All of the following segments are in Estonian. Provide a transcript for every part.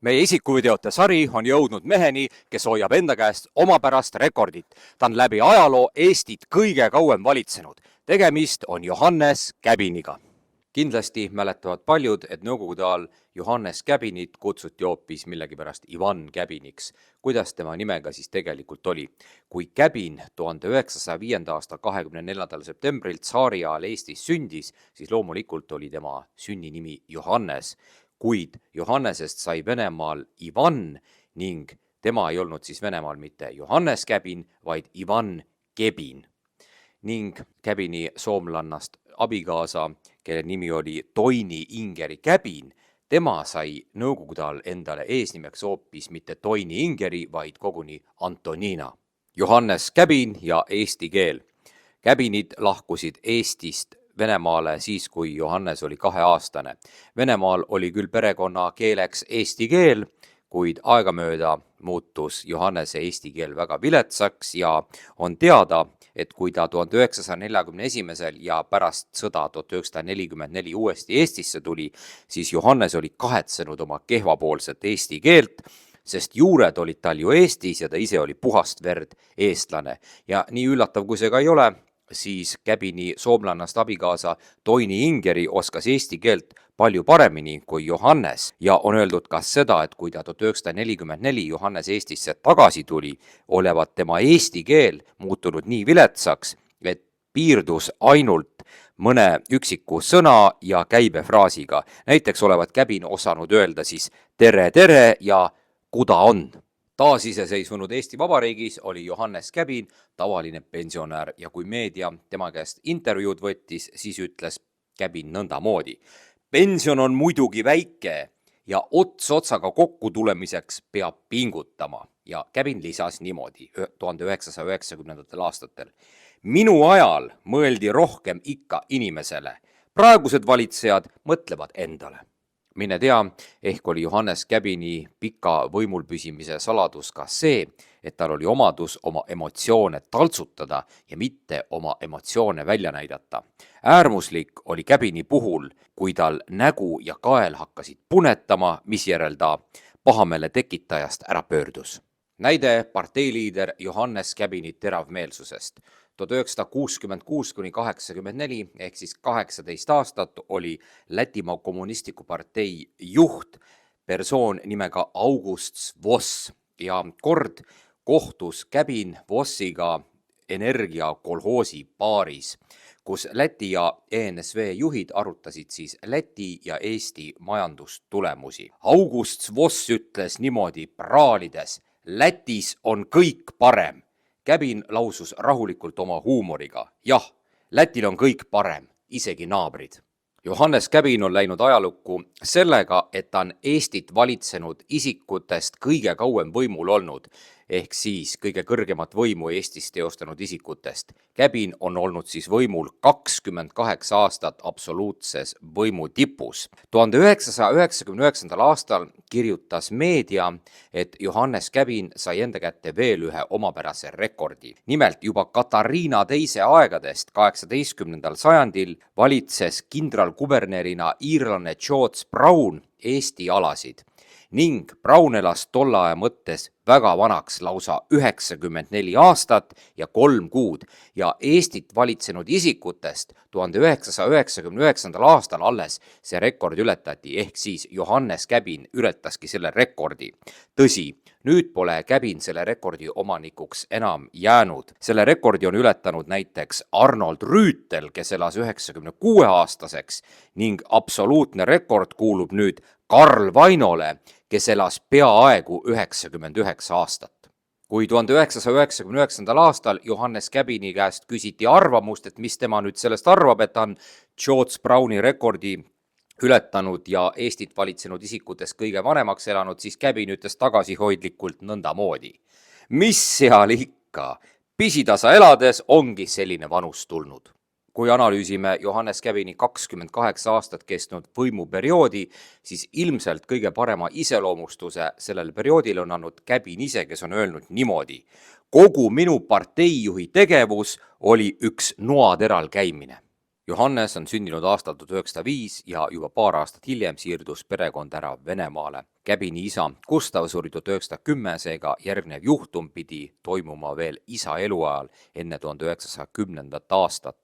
Meie isikuvideote sari on jõudnud meheni, kes hoiab enda käest omapärast rekordit. Ta on läbi ajaloo Eestit kõige kauem valitsenud. Tegemist on Johannes Käbiniga. Kindlasti mäletavad paljud, et Nõukogude ajal Johannes Käbinit kutsuti hoopis millegipärast Ivan Käbiniks. Kuidas tema nimega siis tegelikult oli? Kui Käbin 1905. aasta 24. septembril tsaari ajal Eestis sündis, siis loomulikult oli tema sünninimi Johannes. Kuid Johannesest sai Venemaal Ivan ning tema ei olnud siis Venemaal mitte Johannes Käbin, vaid Ivan Kebin. Ning Käbini soomlannast abikaasa, kelle nimi oli Toini Ingeri Käbin, tema sai Nõukogude ajal endale eesnimeks hoopis mitte Toini Ingeri, vaid koguni Antonina. Johannes Käbin ja eesti keel. Käbinid lahkusid Eestist Venemaale siis, kui Johannes oli 2-aastane. Venemaal oli küll perekonna keeleks eesti keel, kuid aegamööda muutus Johannese eesti keel väga viletsaks ja on teada, et kui ta 1941. ja pärast sõda 1944 uuesti Eestisse tuli, siis Johannes oli kahetsenud oma kehvapoolset eesti keelt, sest juured olid tal ju Eestis ja ta ise oli puhast verd eestlane. Ja nii üllatav, kui see ka ei ole, siis Käbini soomlannast abikaasa Toini Ingeri oskas eesti keelt palju paremini kui Johannes ja on öeldud ka seda, et kui ta 1944 Johannes Eestisse tagasi tuli, olevat tema eesti keel muutunud nii viletsaks, et piirdus ainult mõne üksiku sõna ja käibefraasiga. Näiteks olevat Käbin osanud öelda siis tere ja kuda on. Taasiseseisvunud Eesti Vabariigis oli Johannes Käbin tavaline pensionär ja kui meedia tema käest intervjuud võttis, siis ütles Käbin nõndamoodi. Pension on muidugi väike ja ots otsaga kokku tulemiseks peab pingutama. Ja Käbin lisas niimoodi 1990. aastatel. Minu ajal mõeldi rohkem ikka inimesele. Praegused valitsejad mõtlevad endale. Mine tea, ehk oli Johannes Käbini pika võimul püsimise saladus ka see, et tal oli omadus oma emotsioone taltsutada ja mitte oma emotsioone välja näidata. Äärmuslik oli Käbini puhul, kui tal nägu ja kael hakkasid punetama, mis järel ta pahameele tekitajast ära pöördus. Näide parteiliider Johannes Käbini teravmeelsusest. 1966–84 ehk siis 18 aastat oli Lätimaa kommunistliku partei juht persoon nimega August Voss ja kord kohtus Käbin Vossiga energiakolhoosi baaris, kus Läti ja ENSV juhid arutasid siis Läti ja Eesti majandustulemusi. August Voss ütles niimoodi praalides, Lätis on kõik parem. Käbin lausus rahulikult oma huumoriga. Jah, Lätil on kõik parem, isegi naabrid. Johannes Käbin on läinud ajalukku sellega, et ta on Eestit valitsenud isikutest kõige kauem võimul olnud, ehk siis kõige kõrgemat võimu Eestis teostanud isikutest. Käbin on olnud siis võimul 28 aastat absoluutses võimu tipus. 1999. aastal kirjutas meedia, et Johannes Käbin sai enda kätte veel ühe omapärase rekordi. Nimelt juba Katariina teise aegadest 18. sajandil valitses kindralkubernerina iirlane George Brown Eesti alasid ning Brown elas tolle aja mõttes väga vanaks, lausa 94 aastat ja 3 kuud ja Eestit valitsenud isikutest 1999. aastal alles see rekord ületati, ehk siis Johannes Käbin ületaski selle rekordi. Tõsi, nüüd pole Käbin selle rekordi omanikuks enam jäänud. Selle rekordi on ületanud näiteks Arnold Rüütel, kes elas 96-aastaseks ning absoluutne rekord kuulub nüüd Karl Vainole, kes elas peaaegu 99 aastat. Kui 1999. aastal Johannes Käbini käest küsiti arvamust, et mis tema nüüd sellest arvab, et ta on George Browni rekordi ületanud ja Eestit valitsenud isikutes kõige vanemaks elanud, siis Käbin ütles tagasihoidlikult nõndamoodi. Mis seal ikka? Pisitasa elades ongi selline vanus tulnud. Kui analüüsime Johannes Käbini 28 aastat kestnud võimuperioodi, siis ilmselt kõige parema iseloomustuse sellel perioodil on andnud Käbin ise, kes on öelnud niimoodi. Kogu minu parteijuhi tegevus oli üks noateral käimine. Johannes on sündinud aastal 1905 ja juba paar aastat hiljem siirdus perekond ära Venemaale. Käbini isa Gustav suri 1910, seega järgnev juhtum pidi toimuma veel isa eluajal enne 1910. aastat.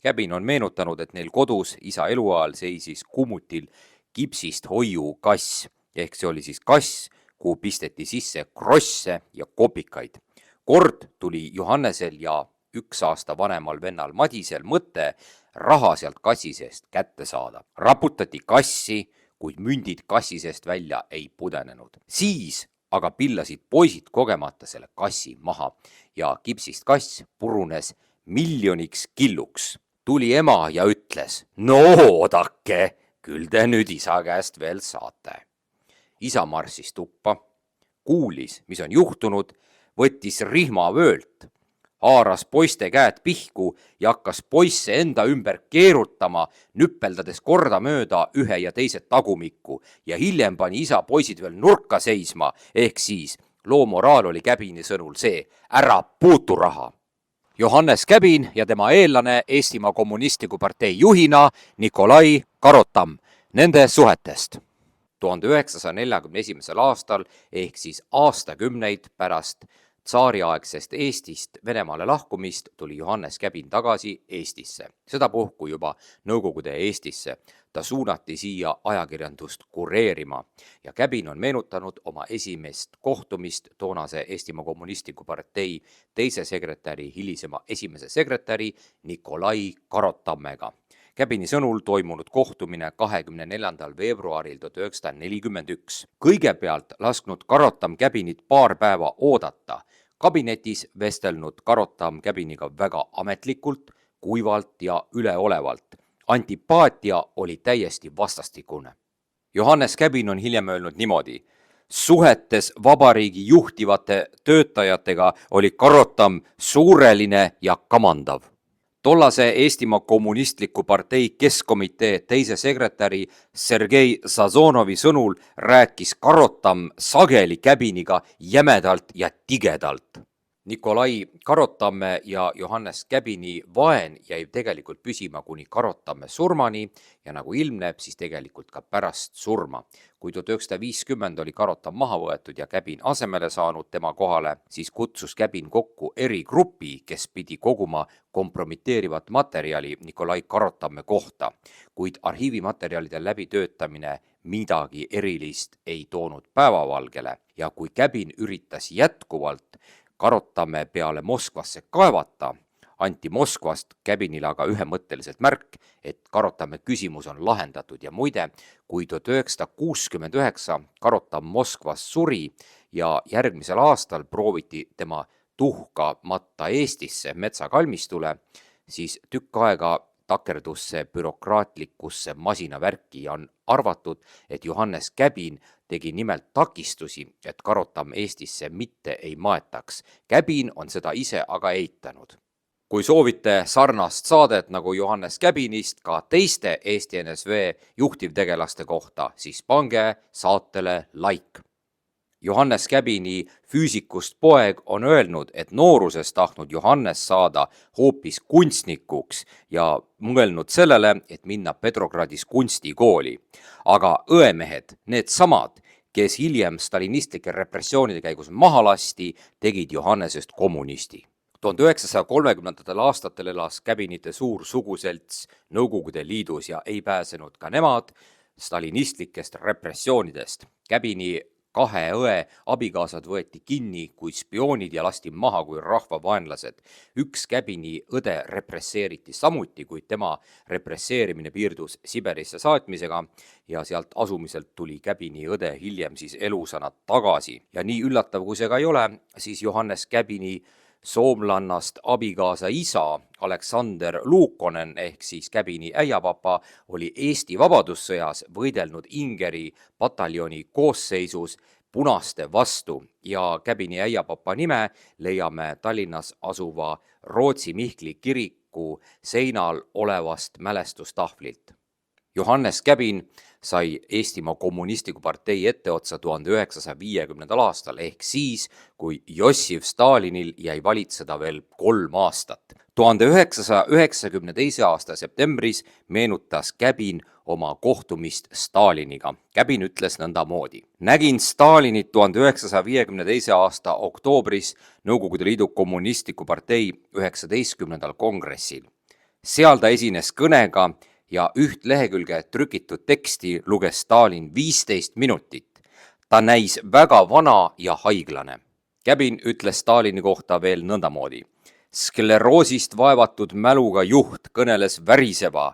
Käbin on meenutanud, et neil kodus isa eluajal seisis kummutil kipsist hoiukass, ehk see oli siis kass, kuhu pisteti sisse krosse ja kopikaid. Kord tuli Johannesel ja 1 aasta vanemal vennal Madisel mõte raha sealt kassi seest kätte saada. Raputati kassi, kuid mündid kassi seest välja ei pudenenud. Siis aga pillasid poisid kogemata selle kassi maha ja kipsist kass purunes miljoniks killuks. Tuli ema ja ütles, no oodake, küll te nüüd isa käest veel saate. Isa marssis tuppa, kuulis, mis on juhtunud, võttis rihmavöölt, haaras poiste käed pihku ja hakkas poisse enda ümber keerutama, nüppeldades kordamööda ühe ja teise tagumikku ja hiljem pani isa poisid veel nurka seisma, ehk siis loo moraal oli Käbini sõnul see, ära puutu raha. Johannes Käbin ja tema eellane Eestimaa Kommunistliku Partei juhina Nikolai Karotam, nende suhetest. 1941. aastal ehk siis aastakümneid pärast tsaariaegsest Eestist Venemaale lahkumist tuli Johannes Käbin tagasi Eestisse, sedapuhku juba Nõukogude Eestisse. Ta suunati siia ajakirjandust kureerima ja Käbin on meenutanud oma esimest kohtumist toonase Eestimaa Kommunistliku Partei teise sekretäri, hilisema esimese sekretäri Nikolai Karotammega. Käbini sõnul toimunud kohtumine 24. veebruaril 1941. Kõigepealt lasknud Karotam Käbinit paar päeva oodata. Kabinetis vestelnud Karotam Käbiniga väga ametlikult, kuivalt ja üleolevalt. Antipaatia oli täiesti vastastikune. Johannes Käbin on hiljem öelnud niimoodi. Suhetes vabariigi juhtivate töötajatega oli Karotam suureline ja kamandav. Tollase Eestimaa Kommunistliku Partei Keskkomitee teise sekretäri Sergei Sazonovi sõnul rääkis Karotam sageli Käbiniga jämedalt ja tigedalt. Nikolai Karotamme ja Johannes Käbini vaen jäi tegelikult püsima kuni Karotamme surmani ja nagu ilmneb, siis tegelikult ka pärast surma. Kui 1950 oli Karotam maha võetud ja Käbin asemele saanud tema kohale, siis kutsus Käbin kokku erigrupi, kes pidi koguma kompromiteerivat materjali Nikolai Karotamme kohta, kuid arhiivimaterjalide läbitöötamine midagi erilist ei toonud päevavalgele ja kui Käbin üritas jätkuvalt Karotamme peale Moskvasse kaevata, anti Moskvast Käbinile aga ühemõtteliselt märk, et Karotamme küsimus on lahendatud ja muide, kui 1969 Karotam Moskvas suri ja järgmisel aastal prooviti tema tuhkamata Eestisse metsakalmistule, siis tükk aega takerdus see bürokraatlikusse masinavärki ja on arvatud, et Johannes Käbin tegi nimelt takistusi, et Karotam Eestisse mitte ei maetaks. Käbin on seda ise aga eitanud. Kui soovite sarnast saadet nagu Johannes Käbinist ka teiste Eesti NSV juhtivtegelaste kohta, siis pange saatele like. Johannes Käbini füüsikust poeg on öelnud, et nooruses tahtnud Johannes saada hoopis kunstnikuks ja mõelnud sellele, et minna Petrogradis kunstikooli. Aga õemehed, need samad, kes hiljem stalinistlike repressioonide käigus maha lasti, tegid Johannesest kommunisti. 1930. aastatel elas Käbinite suur suguselts Nõukogude Liidus ja ei pääsenud ka nemad stalinistlikest repressioonidest. Käbini 2 õe abikaasad võeti kinni kui spioonid ja lasti maha kui rahvavaenlased. 1 Käbini õde represseeriti samuti, kuid tema represseerimine piirdus Siberisse saatmisega ja sealt asumiselt tuli Käbini õde hiljem siis elusana tagasi. Ja nii üllatav, kui see ka ei ole, siis Johannes Käbini soomlannast abikaasa isa Aleksander Luukonen ehk siis Käbini äiapapa oli Eesti Vabadussõjas võidelnud Ingeri pataljoni koosseisus punaste vastu ja Käbini äiapapa nime leiame Tallinnas asuva Rootsi Mihkli kiriku seinal olevast mälestustahvlilt. Johannes Käbin sai Eestimaa Kommunistliku Partei etteotsa 1950. aastal ehk siis, kui Jossif Stalinil jäi valitseda veel 3 aastat. 1992. aasta septembris meenutas Käbin oma kohtumist Staliniga. Käbin ütles nõndamoodi. Nägin Stalinit 1952. aasta oktoobris Nõukogude Liidu Kommunistliku partei 19. kongressil. Seal ta esines kõnega ja üht lehekülge trükitud teksti luges Stalin 15 minutit. Ta näis väga vana ja haiglane. Käbin ütles Stalini kohta veel nõndamoodi. Skleroosist vaevatud mäluga juht kõneles väriseva,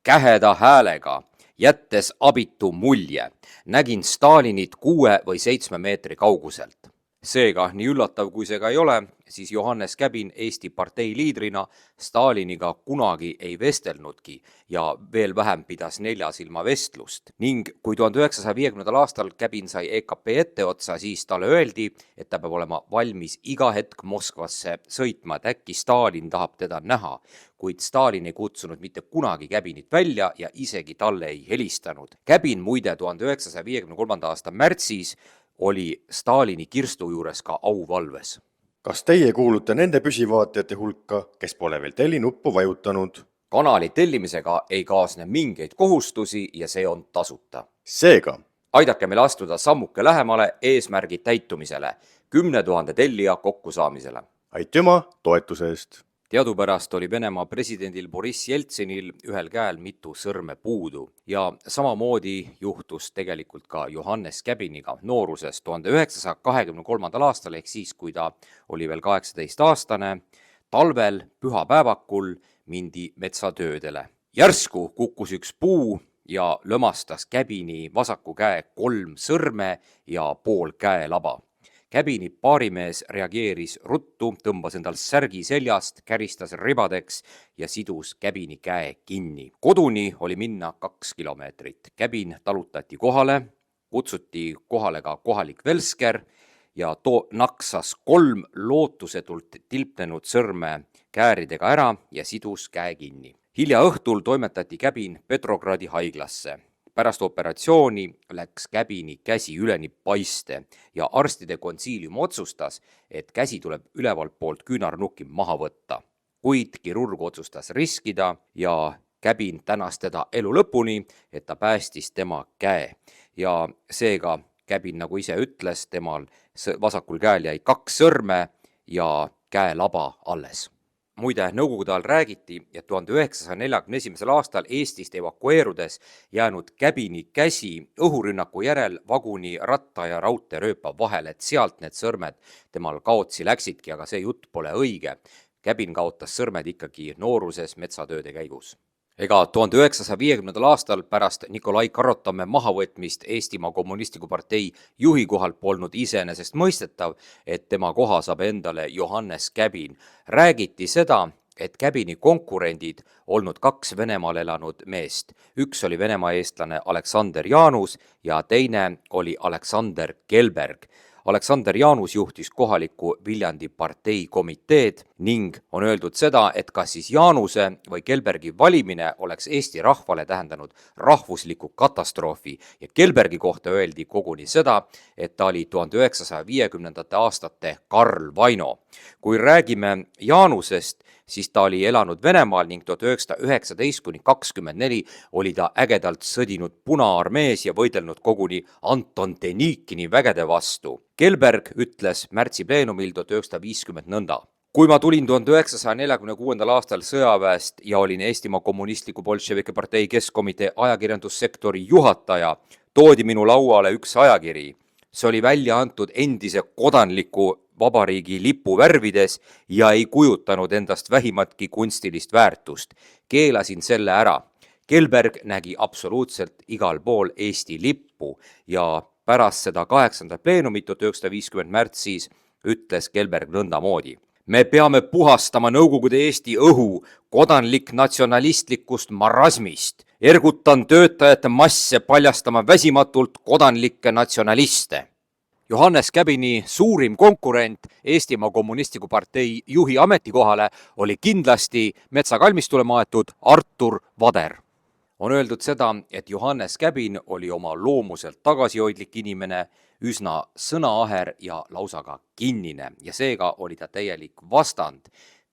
käheda häälega, jättes abitu mulje. Nägin Stalinit 6 või 7 meetri kauguselt. Seega, nii üllatav kui see ka ei ole, siis Johannes Käbin Eesti partei liidrina Staliniga kunagi ei vestelnudki ja veel vähem pidas neljasilma vestlust. Ning kui 1950. aastal Käbin sai EKP etteotsa, siis talle öeldi, et ta peab olema valmis iga hetk Moskvasse sõitma, et äkki Stalin tahab teda näha, kuid Stalin ei kutsunud mitte kunagi Käbinit välja ja isegi talle ei helistanud. Käbin muide 1953. aasta märtsis oli Stalini kirstu juures ka auvalves. Kas teie kuulute nende püsivaatajate hulka, kes pole veel tellinuppu vajutanud? Kanali tellimisega ei kaasne mingeid kohustusi ja see on tasuta. Seega, aidake meil astuda sammuke lähemale eesmärgi täitumisele, 10 000 tellija kokkusaamisele. aitüma toetuse eest! Teadupärast oli Venemaa presidendil Boriss Jeltsinil ühel käel mitu sõrme puudu ja samamoodi juhtus tegelikult ka Johannes Käbiniga nooruses 1923. aastal ehk siis, kui ta oli veel 18-aastane, talvel pühapäevakul mindi metsatöödele. Järsku kukkus üks puu ja lömastas Käbini vasaku käe 3 sõrme ja pool käelaba. Käbini paarimees reageeris ruttu, tõmbas endal särgi seljast, käristas ribadeks ja sidus Käbini käe kinni. Koduni oli minna 2 kilomeetrit. Käbin talutati kohale, kutsuti kohale ka kohalik velsker ja too naksas 3 lootusetult tilpnenud sõrme kääridega ära ja sidus käe kinni. Hilja õhtul toimetati Käbin Petrogradi haiglasse. Pärast operatsiooni läks Käbini käsi üleni paiste ja arstide konsiilium otsustas, et käsi tuleb ülevalt poolt küünarnuki maha võtta. Kuid kirurg otsustas riskida ja Käbin tänas teda elu lõpuni, et ta päästis tema käe. Ja seega Käbin, nagu ise ütles, temal vasakul käel jäi 2 sõrme ja käelaba alles. Muide, Nõukogude ajal räägiti, et 1941. aastal Eestist evakueerudes jäänud Käbini käsi õhurünnaku järel vaguni ratta ja raudteerööpa vahel, et sealt need sõrmed temal kaotsi läksidki, aga see jutt pole õige. Käbin kaotas sõrmed ikkagi nooruses metsatööde käigus. Ega 1950. aastal pärast Nikolai Karotamäe mahavõtmist Eestimaa Kommunistliku partei juhi kohalt polnud iseenesest mõistetav, et tema koha saab endale Johannes Käbin. Räägiti seda, et Käbini konkurendid olnud 2 Venemaal elanud meest. Üks oli Venemaa eestlane Aleksander Jaanus ja teine oli Aleksander Kelberg. Aleksander Jaanus juhtis kohalikku Viljandi partei komiteed ning on öeldud seda, et kas siis Jaanuse või Kelbergi valimine oleks Eesti rahvale tähendanud rahvusliku katastroofi ja Kelbergi kohta öeldi koguni seda, et ta oli 1950. aastate Karl Vaino. Kui räägime Jaanusest, siis ta oli elanud Venemaal ning 1919–24 oli ta ägedalt sõdinud Punaarmees ja võidelnud koguni Anton Denikini vägede vastu. Kelberg ütles märtsi pleenumil 1950 nõnda. Kui ma tulin 1946. aastal sõjaväest ja olin Eestimaa Kommunistliku Bolševike partei keskkomitee ajakirjandussektori juhataja, toodi minu lauale üks ajakiri. See oli välja antud endise kodanliku vabariigi lipu värvides ja ei kujutanud endast vähimatki kunstilist väärtust. Keelasin selle ära. Kelberg nägi absoluutselt igal pool Eesti lippu ja pärast seda 8. pleenumit 1950 märtsis ütles Kelberg nõndamoodi. Me peame puhastama Nõukogude Eesti õhu kodanlik natsionalistlikust marasmist. Ergutan töötajate masse paljastama väsimatult kodanlikke natsionaliste. Johannes Käbini suurim konkurent Eestimaa Kommunistliku partei juhi ametikohale oli kindlasti metsakalmistule maetud Artur Vader. On öeldud seda, et Johannes Käbin oli oma loomuselt tagasihoidlik inimene, üsna sõnaaher ja lausa ka kinnine ja seega oli ta täielik vastand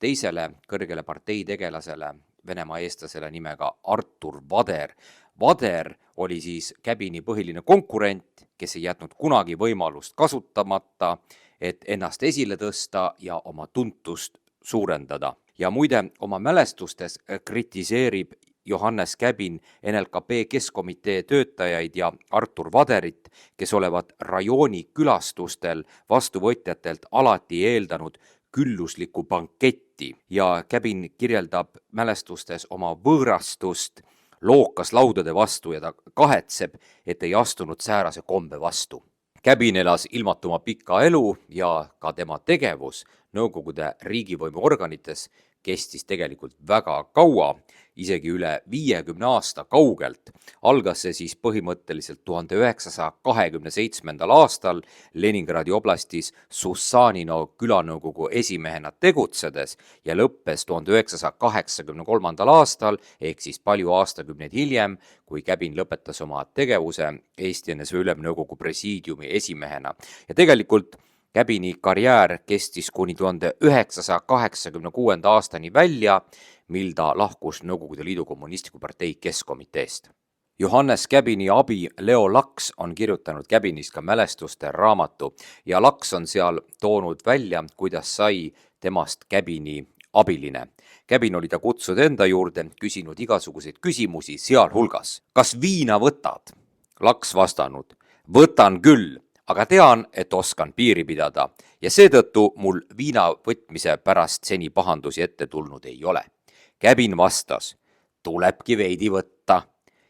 teisele kõrgele parteitegelasele, Venemaa eestlasele nimega Artur Vader. Vader oli siis Käbini põhiline konkurent, kes ei jätnud kunagi võimalust kasutamata, et ennast esile tõsta ja oma tuntust suurendada. Ja muide, oma mälestustes kritiseerib Johannes Käbin NLKP Keskkomitee töötajaid ja Artur Vaderit, kes olevat rajooni külastustel vastuvõtjatelt alati eeldanud külluslikku banketti ja Käbin kirjeldab mälestustes oma võõrastust lookaslaudade vastu ja ta kahetseb, et ei astunud säärase kombe vastu. Käbin elas ilmatuma pika elu ja ka tema tegevus Nõukogude riigivõimuorganites kestis tegelikult väga kaua, isegi üle 50 aasta kaugelt. Algas see siis põhimõtteliselt 1927. aastal Leningradi oblastis Sussanino külanõukogu esimehena tegutsedes ja lõppes 1983. aastal ehk siis palju aastakümneid hiljem, kui Käbin lõpetas oma tegevuse Eesti NSV Ülemnõukogu presiidiumi esimehena. Ja tegelikult Käbini karjäär kestis kuni 1986. aastani välja, mil ta lahkus Nõukogude Liidu Kommunistliku partei Keskkomiteest. Johannes Käbini abi Leo Laks on kirjutanud Käbinist ka mälestuste raamatu ja Laks on seal toonud välja, kuidas sai temast Käbini abiline. Käbin oli ta kutsunud enda juurde, küsinud igasuguseid küsimusi, sealhulgas. Kas viina võtad? Laks vastanud. Võtan küll, aga tean, et oskan piiri pidada ja seetõttu mul viina võtmise pärast seni pahandusi ette tulnud ei ole. Käbin vastas, tulebki veidi võtta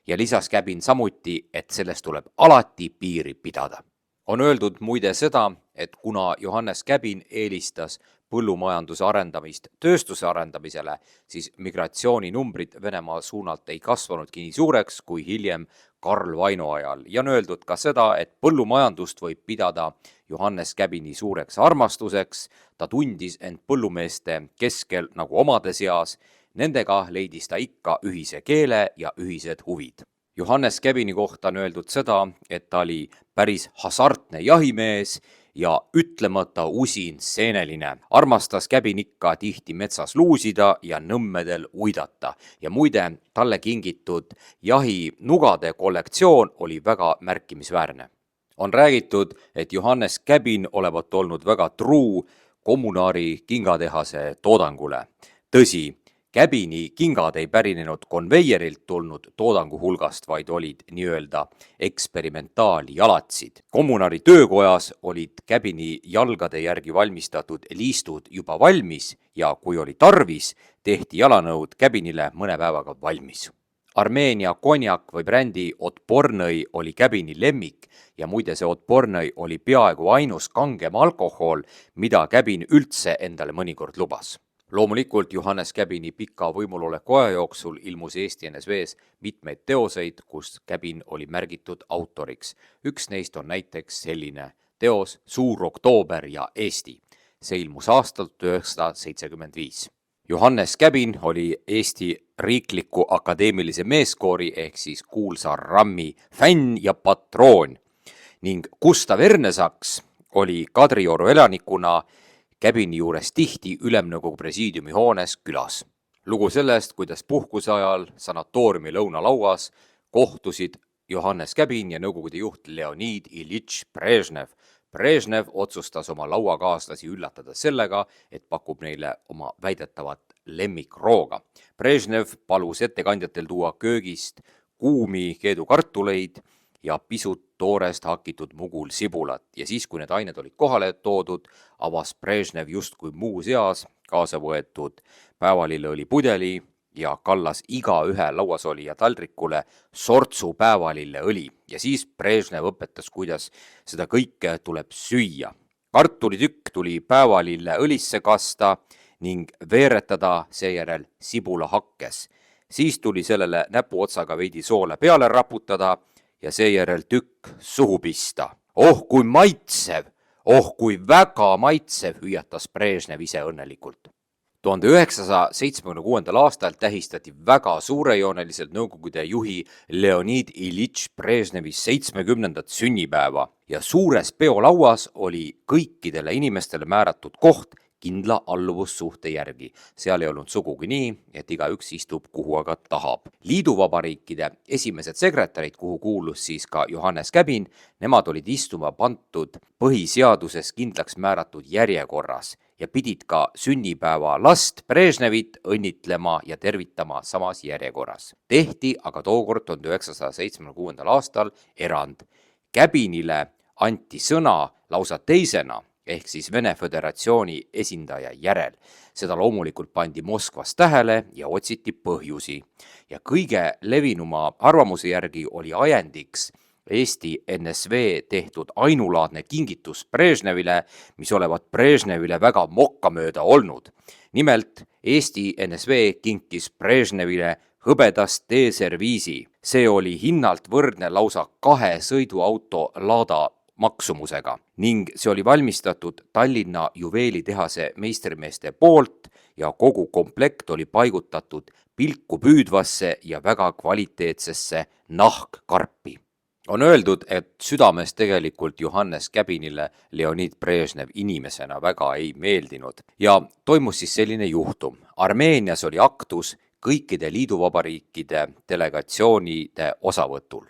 ja lisas Käbin samuti, et sellest tuleb alati piiri pidada. On öeldud muide seda, et kuna Johannes Käbin eelistas põllumajanduse arendamist tööstuse arendamisele, siis migratsiooninumbrid Venemaa suunalt ei kasvanudki nii suureks kui hiljem Karl Vaino ajal ja on öeldud ka seda, et põllumajandust võib pidada Johannes Käbini suureks armastuseks, ta tundis end põllumeeste keskel nagu omade seas, nendega leidis ta ikka ühise keele ja ühised huvid. Johannes Käbini kohta on öeldud seda, et ta oli päris hasartne jahimees ja ütlemata usin seeneline. Armastas Käbin ikka tihti metsas luusida ja nõmmedel uidata. Ja muide, talle kingitud jahinugade kollektsioon oli väga märkimisväärne. On räägitud, et Johannes Käbin olevat olnud väga truu kommunaari kingatehase toodangule. Tõsi, Käbini kingad ei pärinenud konveierilt tulnud toodangu hulgast, vaid olid nii-öelda eksperimentaaljalatsid. Kommunaari töökojas olid Käbini jalgade järgi valmistatud liistud juba valmis ja kui oli tarvis, tehti jalanõud Käbinile mõne päevaga valmis. Armeenia konjak või brändi Otpornõi oli Käbini lemmik ja muide see Otpornõi oli peaaegu ainus kangem alkohol, mida Käbin üldse endale mõnikord lubas. Loomulikult Johannes Käbini pika võimuloleku aja jooksul ilmus Eesti NSV-s mitmeid teoseid, kus Käbin oli märgitud autoriks. Üks neist on näiteks selline teos Suur oktoober ja Eesti. See ilmus aastal 1975. Johannes Käbin oli Eesti riikliku akadeemilise meeskoori ehk siis kuulsa RAM-i fänn ja patroon ning Gustav Ernesaks oli Kadrioru elanikuna Käbini juures tihti Ülemnõukogu presiidiumi hoones külas. Lugu sellest, kuidas puhkuse ajal sanatooriumi lõunalauas kohtusid Johannes Käbin ja Nõukogude juht Leonid Iljitš Brežnev. Brežnev otsustas oma lauakaaslasi üllatada sellega, et pakub neile oma väidetavat lemmikrooga. Brežnev palus ettekandjatel tuua köögist kuumi keedukartuleid ja pisut toorest hakitud mugul sibulat ja siis, kui need ained olid kohale toodud, avas Brežnev justkui muu seas kaasa võetud päevalilleõli pudeli ja kallas igaühe lauasolija taldrikule sortsu päevalilleõli ja siis Brežnev õpetas, kuidas seda kõike tuleb süüa. Kartulitükk tuli päevalille õlisse kasta ning veeretada seejärel sibula hakkes. Siis tuli sellele näpuotsaga veidi soole peale raputada ja seejärel tükk suhu pista. Oh kui maitsev, oh kui väga maitsev, hüüatas Brežnev ise õnnelikult. 1976. aastal tähistati väga suurejooneliselt Nõukogude juhi Leonid Iljitš Brežnevi 70. sünnipäeva ja suures peolauas oli kõikidele inimestele määratud koht kindla alluvussuhte järgi. Seal ei olnud sugugi nii, et igaüks istub kuhu aga tahab. Liiduvabariikide esimesed sekretärid, kuhu kuulus siis ka Johannes Käbin, nemad olid istuma pandud põhiseaduses kindlaks määratud järjekorras ja pidid ka sünnipäeva last Brežnevit õnnitlema ja tervitama samas järjekorras. Tehti aga tookord 1976. aastal erand. Käbinile anti sõna lausa teisena, ehk siis Vene Föderatsiooni esindaja järel. Seda loomulikult pandi Moskvas tähele ja otsiti põhjusi. Ja kõige levinuma arvamuse järgi oli ajendiks Eesti NSV tehtud ainulaadne kingitus Brežnevile, mis olevat Brežnevile väga mokkamööda olnud. Nimelt, Eesti NSV kinkis Brežnevile hõbedast T-serviisi. See oli hinnalt võrdne lausa 2 sõiduauto Lada maksumusega ning see oli valmistatud Tallinna juveelitehase meistrimeeste poolt ja kogu komplekt oli paigutatud pilku püüdvasse ja väga kvaliteetsesse nahkkarpi. On öeldud, et südames tegelikult Johannes Käbinile Leonid Brežnev inimesena väga ei meeldinud ja toimus siis selline juhtum. Armeenias oli aktus kõikide liiduvabariikide delegatsioonide osavõtul.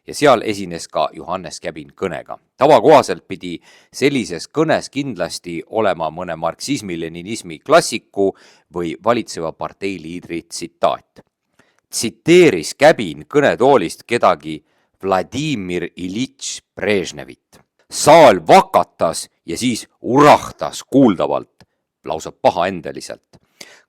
Ja seal esines ka Johannes Käbin kõnega. Tavakohaselt pidi sellises kõnes kindlasti olema mõne marksismi-leninismi klassiku või valitseva parteiliidri tsitaat. Tsiteeris Käbin kõnetoolist kedagi Vladimir Ilitš Brežnevit. Saal vakatas ja siis urahtas kuuldavalt, lausa pahaendeliselt.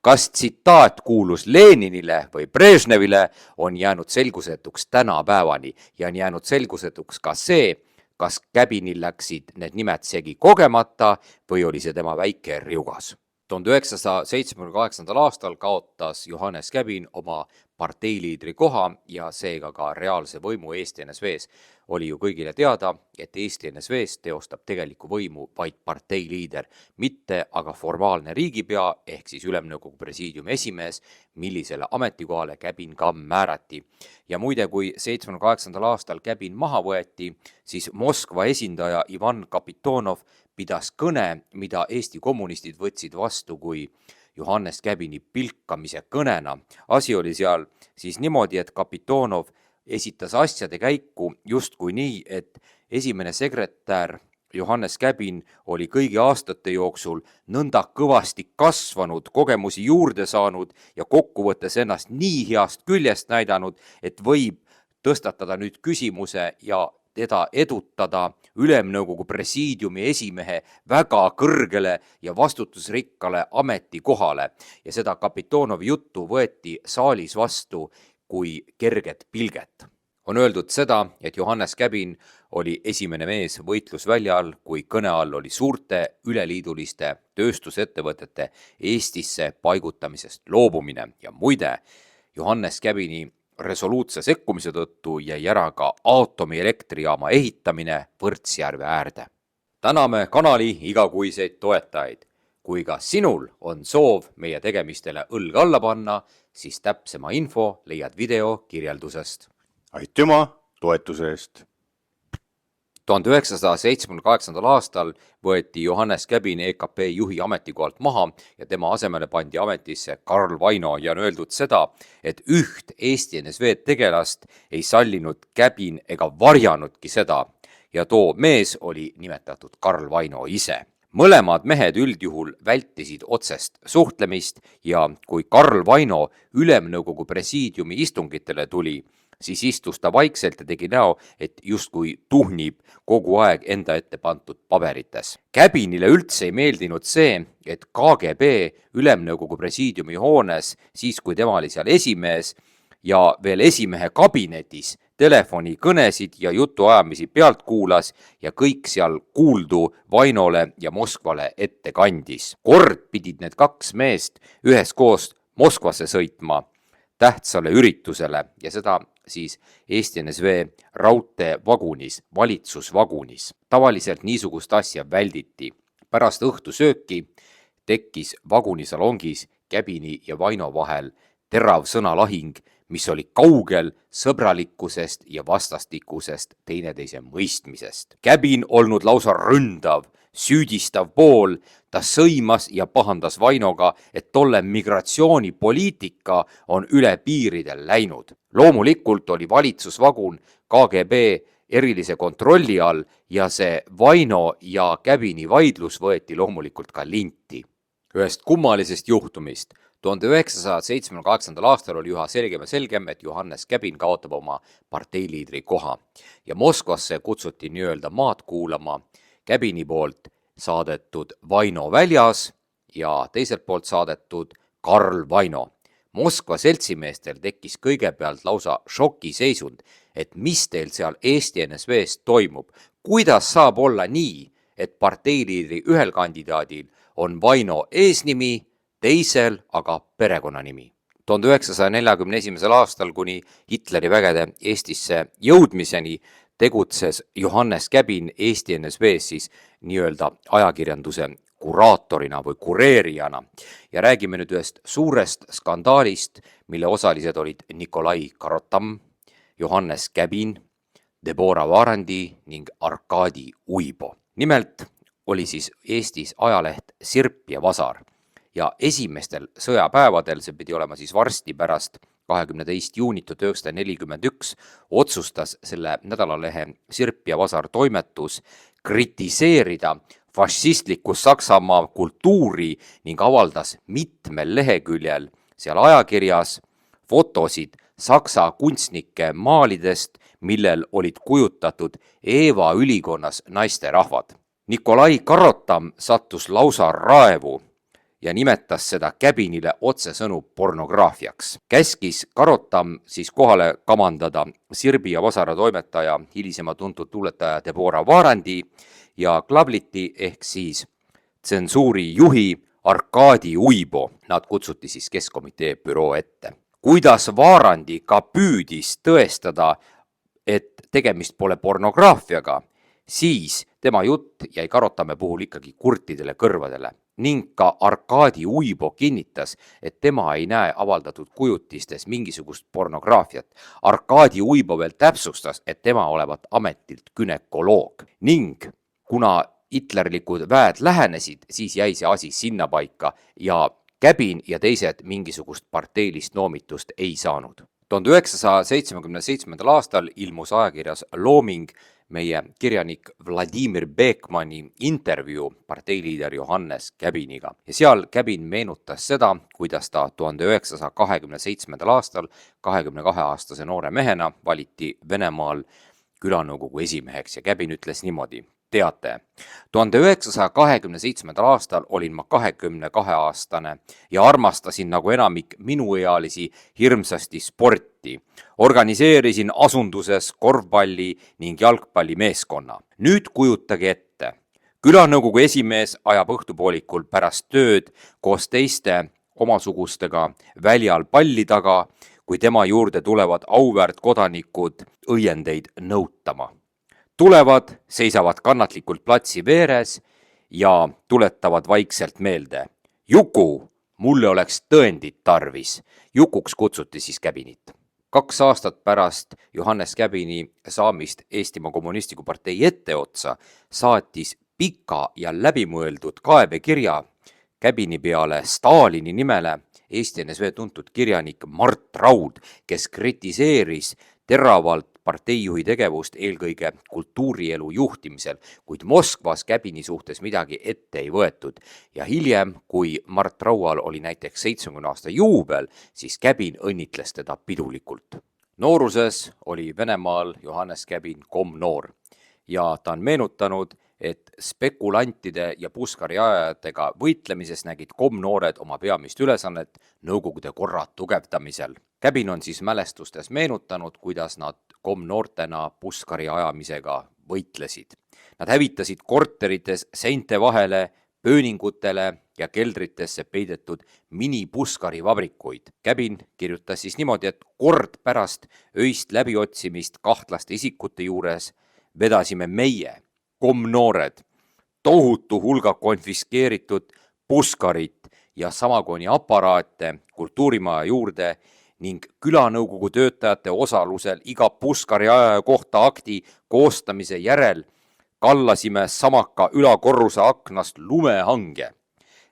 Kas tsitaat kuulus Leninile või Brežnevile, on jäänud selgusetuks tänapäevani ja on jäänud selgusetuks ka see, kas Käbinil läksid need nimed segi kogemata või oli see tema väike riugas. 1978. aastal kaotas Johannes Käbin oma parteiliidri koha ja seega ka reaalse võimu Eesti NSV-s. Oli ju kõigile teada, et Eesti NSV-s teostab tegelikku võimu vaid parteiliider, mitte aga formaalne riigipea ehk siis Ülemnõukogu presiidiumi esimees, millisele ametikohale Käbin ka määrati. Ja muide, kui 78. aastal Käbin maha võeti, siis Moskva esindaja Ivan Kapitonov pidas kõne, mida Eesti kommunistid võtsid vastu kui Johannes Käbini pilkamise kõnena. Asi oli seal siis niimoodi, et Kapitonov esitas asjade käiku justkui nii, et esimene sekretär Johannes Käbin oli kõigi aastate jooksul nõnda kõvasti kasvanud, kogemusi juurde saanud ja kokkuvõttes ennast nii heast küljest näidanud, et võib tõstatada nüüd küsimuse ja teda edutada Ülemnõukogu presiidiumi esimehe väga kõrgele ja vastutusrikkale ametikohale ja seda Kapitonovi juttu võeti saalis vastu kui kerget pilget. On öeldud seda, et Johannes Käbin oli esimene mees võitlusvälja all, kui kõne all oli suurte üleliiduliste tööstusettevõtete Eestisse paigutamisest loobumine ja muide, Johannes Käbini resoluutse sekkumise tõttu jäi ära ka aatomieelektrijaama ehitamine Võrtsjärve äärde. Täname kanali igakuiseid toetajaid. Kui ka sinul on soov meie tegemistele õlg alla panna, siis täpsema info leiad video kirjeldusest. Aitüma toetuse eest! 1978. aastal võeti Johannes Käbin EKP juhi ametikohalt maha ja tema asemele pandi ametisse Karl Vaino ja on öeldud seda, et üht Eesti NSV tegelast ei sallinud Käbin ega varjanudki seda ja too mees oli nimetatud Karl Vaino ise. Mõlemad mehed üldjuhul vältisid otsest suhtlemist ja kui Karl Vaino Ülemnõukogu presiidiumi istungitele tuli, siis istus ta vaikselt ja tegi näo, et justkui tuhnib kogu aeg enda ette pandud paberites. Käbinile üldse ei meeldinud see, et KGB Ülemnõukogu presiidiumi hoones, siis kui tema oli seal esimees ja veel esimehe kabinetis telefonikõnesid ja jutuajamisi pealt kuulas ja kõik seal kuuldu Vainole ja Moskvale ette kandis. Kord pidid need kaks meest üheskoos Moskvasse sõitma tähtsale üritusele ja seda siis Eesti NSV raudteevagunis, valitsusvagunis. Tavaliselt niisugust asja välditi. Pärast õhtusööki tekkis vagunisalongis Käbini ja Vaino vahel terav sõnalahing, mis oli kaugel sõbralikkusest ja vastastikusest teineteise mõistmisest. Käbin olnud lausa ründav, süüdistav pool, ta sõimas ja pahandas Vainoga, et tolle migratsioonipoliitika on üle piiridel läinud. Loomulikult oli valitsusvagun KGB erilise kontrolli all ja see Vaino ja Käbini vaidlus võeti loomulikult ka linti. Ühest kummalisest juhtumist 1978. aastal oli üha selgem ja selgem, et Johannes Käbin kaotab oma parteiliidri koha ja Moskvasse kutsuti nii-öelda maad kuulama Käbini poolt saadetud Vaino Väljas ja teiselt poolt saadetud Karl Vaino. Moskva seltsimeestel tekkis kõigepealt lausa šokiseisund, et mis teil seal Eesti NSV-s toimub, kuidas saab olla nii, et parteiliidri ühel kandidaadil on Vaino eesnimi, teisel aga perekonnanimi. 1941. aastal kuni Hitleri vägede Eestisse jõudmiseni tegutses Johannes Käbin Eesti NSV-s siis nii-öelda ajakirjanduse kuraatorina või kureerijana ja räägime nüüd ühest suurest skandaalist, mille osalised olid Nikolai Karotam, Johannes Käbin, Debora Varandi ning Arkadi Uibo. Nimelt oli siis Eestis ajaleht Sirp ja Vasar ja esimestel sõjapäevadel, see pidi olema siis varsti pärast 22. juunit 1941, otsustas selle nädalalehe Sirp ja Vasar toimetus kritiseerida fašistliku Saksamaa kultuuri ning avaldas mitmel leheküljel seal ajakirjas fotosid saksa kunstnike maalidest, millel olid kujutatud Eeva ülikonnas naisterahvad. Nikolai Karotam sattus lausa raevu ja nimetas seda Käbinile otsesõnu pornograafiaks. Käskis Karotam siis kohale kamandada Sirbi ja Vasara toimetaja, hilisema tuntud luuletaja Debora Varandi ja Klabliti ehk siis tsensuuri juhi Arkadi Uibo. Nad kutsuti siis Keskkomitee büroo ette. Kuidas Varandi ka püüdis tõestada, et tegemist pole pornograafiaga, siis tema jutt jäi Karotame puhul ikkagi kurtidele kõrvadele ning ka Arkadi Uibo kinnitas, et tema ei näe avaldatud kujutistes mingisugust pornograafiat. Arkadi Uibo veel täpsustas, et tema olevat ametilt günekoloog ning kuna hitlerlikud väed lähenesid, siis jäi see asi sinnapaika ja Käbin ja teised mingisugust parteilist noomitust ei saanud. 1977. aastal ilmus ajakirjas Looming meie kirjanik Vladimir Bekmani intervjuu parteiliider Johannes Käbiniga. Ja seal Käbin meenutas seda, kuidas ta 1927. aastal 22-aastase noore mehena valiti Venemaal külanõukogu esimeheks ja Käbin ütles niimoodi. Teate, 1927. aastal olin ma 22-aastane ja armastasin nagu enamik minuealisi hirmsasti sporti. Organiseerisin asunduses korvpalli ning jalgpallimeeskonna. Nüüd kujutage ette. Külanõukogu esimees ajab õhtupoolikul pärast tööd koos teiste omasugustega väljal palli taga, kui tema juurde tulevad auväärt kodanikud õiendeid nõutama. Tulevad, seisavad kannatlikult platsi veeres ja tuletavad vaikselt meelde. Juku, mulle oleks tõendit tarvis. Jukuks kutsuti siis Käbinit. 2 aastat pärast Johannes Käbini saamist Eestimaa Kommunistliku Partei etteotsa saatis pika ja läbimõeldud kaebekirja Käbini peale Stalini nimele Eesti NSV tuntud kirjanik Mart Raud, kes kritiseeris teravalt parteijuhi tegevust eelkõige kultuurielu juhtimisel, kuid Moskvas Käbini suhtes midagi ette ei võetud. Ja hiljem, kui Mart Raual oli näiteks 70 aasta juubel, siis Käbin õnnitles teda pidulikult. Nooruses oli Venemaal Johannes Käbin komnoor ja ta on meenutanud, et spekulantide ja puskari ajajatega võitlemises nägid komnoored oma peamist ülesannet Nõukogude korra tugevdamisel. Käbin on siis mälestustes meenutanud, kuidas nad komnoortena puskari ajamisega võitlesid. Nad hävitasid korterites seinte vahele, pööningutele ja keldritesse peidetud mini-puskari vabrikuid. Käbin kirjutas siis niimoodi, et kord pärast öist läbiotsimist kahtlaste isikute juures vedasime meie, komnoored, tohutu hulga konfiskeeritud puskarit ja samagoni aparaate kultuurimaja juurde ning külanõukogu töötajate osalusel iga puskari ajaja kohta akti koostamise järel kallasime samaka ülakorruse aknast lumehange.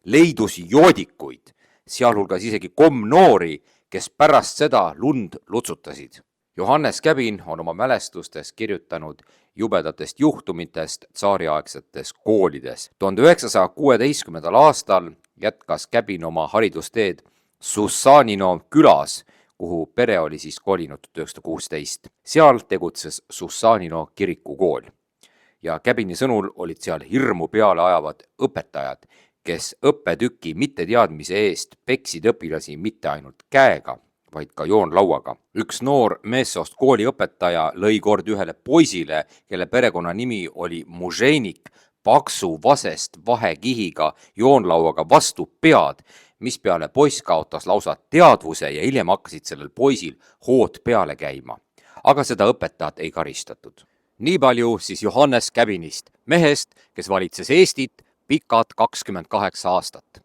Leidus joodikuid, sealhulgas isegi komnoori, kes pärast seda lund lutsutasid. Johannes Käbin on oma mälestustes kirjutanud jubedatest juhtumitest tsaariaegsetes koolides. 1916. aastal jätkas Käbin oma haridusteed Sussanino külas, kuhu pere oli siis kolinud 1916. Seal tegutses Sussanino kirikukool. Ja Käbini sõnul olid seal hirmu peale ajavad õpetajad, kes õppetüki mitteteadmise eest peksid õpilasi mitte ainult käega, vaid ka joonlauaga. Üks noor meessoost kooliõpetaja lõi kord ühele poisile, kelle perekonna nimi oli Muženik, paksu vasest vahekihiga joonlauaga vastu pead, mispeale poiss kaotas lausa teadvuse ja hiljem hakkasid sellel poisil hood peale käima. Aga seda õpetajat ei karistatud. Nii palju siis Johannes Käbinist, mehest, kes valitses Eestit pikad 28 aastat.